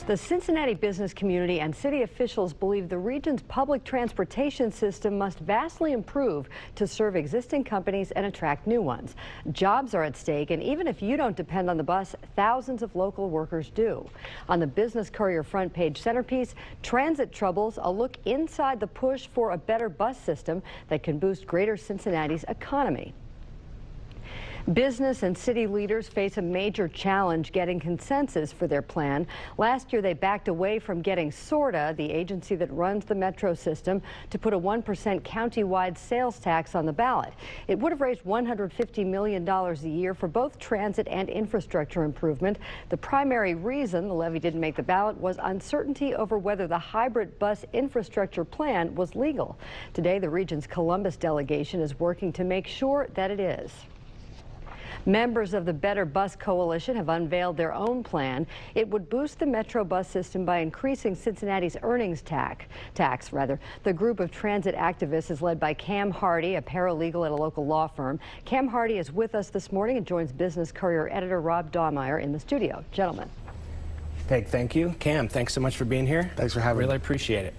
The Cincinnati business community and city officials believe the region's public transportation system must vastly improve to serve existing companies and attract new ones. Jobs are at stake, and even if you don't depend on the bus, thousands of local workers do. On the Business Courier front page centerpiece, transit troubles, a look inside the push for a better bus system that can boost greater Cincinnati's economy. Business and city leaders face a major challenge getting consensus for their plan. Last year, they backed away from getting SORTA, the agency that runs the metro system, to put a 1% countywide sales tax on the ballot. It would have raised $150 million a year for both transit and infrastructure improvement. The primary reason the levy didn't make the ballot was uncertainty over whether the hybrid bus infrastructure plan was legal. Today, the region's Columbus delegation is working to make sure that it is. Members of the Better Bus Coalition have unveiled their own plan. It would boost the metro bus system by increasing Cincinnati's earnings tax. The group of transit activists is led by Cam Hardy, a paralegal at a local law firm. Cam Hardy is with us this morning and joins Business Courier editor Rob Dahmeyer in the studio. Gentlemen. Peg, thank you. Cam, thanks so much for being here. Thanks for having me. Really appreciate it.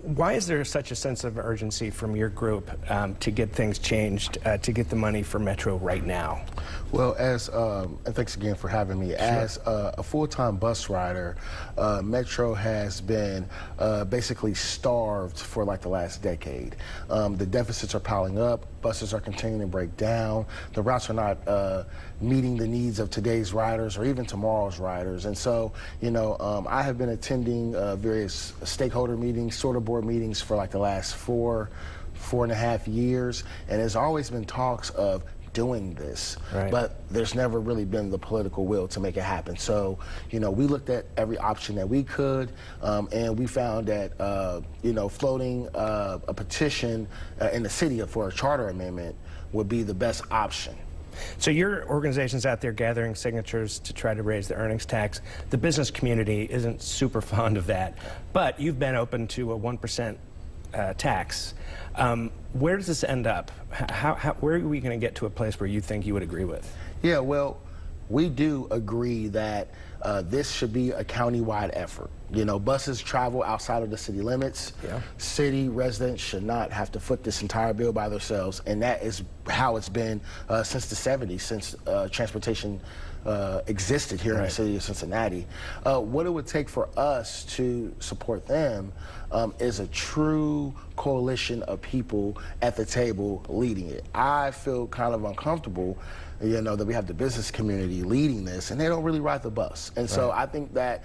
Why is there such a sense of urgency from your group to get things changed, to get the money for Metro right now? Well, and thanks again for having me. Sure. As a full-time bus rider, Metro has been basically starved for like the last decade. The deficits are piling up. Buses are continuing to break down. The routes are not meeting the needs of today's riders or even tomorrow's riders. And so, you know, I have been attending various stakeholder meetings, sort of board meetings for like the last four and a half years. And there's always been talks of doing this, right, but there's never really been the political will to make it happen. So, you know, we looked at every option that we could, and we found that, you know, floating a petition in the city for a charter amendment would be the best option. So your organization's out there gathering signatures to try to raise the earnings tax. The business community isn't super fond of that, but you've been open to a 1% tax. Where does this end up? Where are we going to get to a place where you think you would agree with? Yeah, well, we do agree that this should be a countywide effort. You know, buses travel outside of the city limits. Yeah. City residents should not have to foot this entire bill by themselves, and that is how it's been since the 70s, since transportation existed here in the city of Cincinnati. What it would take for us to support them is a true coalition of people at the table leading it. I feel kind of uncomfortable, you know, that we have the business community leading this and they don't really ride the bus. And so I think that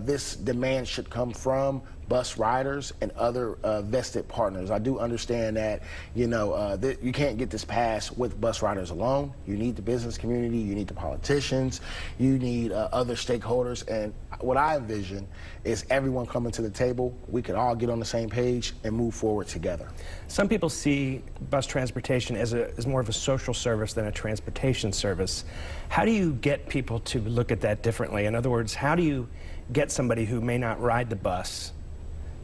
this demand should come from bus riders and other vested partners. I do understand that, you know, you can't get this passed with bus riders alone. You need the business community, you need the politicians, you need other stakeholders. And what I envision is everyone coming to the table, we could all get on the same page and move forward together. Some people see bus transportation as more of a social service than a transportation service. How do you get people to look at that differently? In other words, how do you get somebody who may not ride the bus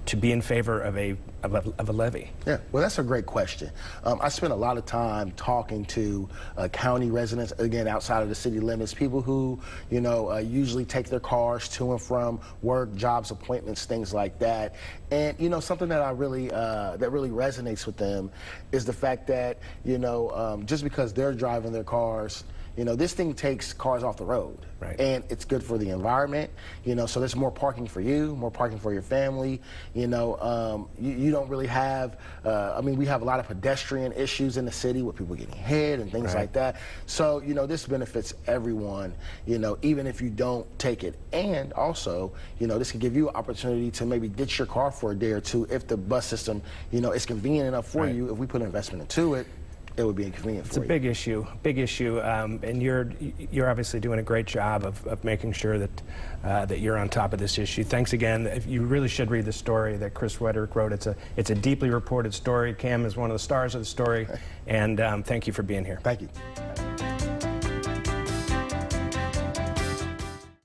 to be in favor of a levy? Yeah, well, that's a great question. I spent a lot of time talking to county residents, again, outside of the city limits, people who, you know, usually take their cars to and from work, jobs, appointments, things like that. And, you know, something that really resonates with them is the fact that, you know, just because they're driving their cars, you know, this thing takes cars off the road, and it's good for the environment, you know, so there's more parking for you, more parking for your family, you know, you don't really have, I mean, we have a lot of pedestrian issues in the city with people getting hit and things like that. So, you know, this benefits everyone, you know, even if you don't take it. And also, you know, this can give you an opportunity to maybe ditch your car for a day or two if the bus system, you know, is convenient enough for you. If we put investment into it, it would be inconvenient for you. It's a big issue, and you're obviously doing a great job of making sure that that you're on top of this issue. Thanks again. You really should read the story that Chris Wederick wrote. It's a deeply reported story. Cam is one of the stars of the story, and thank you for being here. Thank you.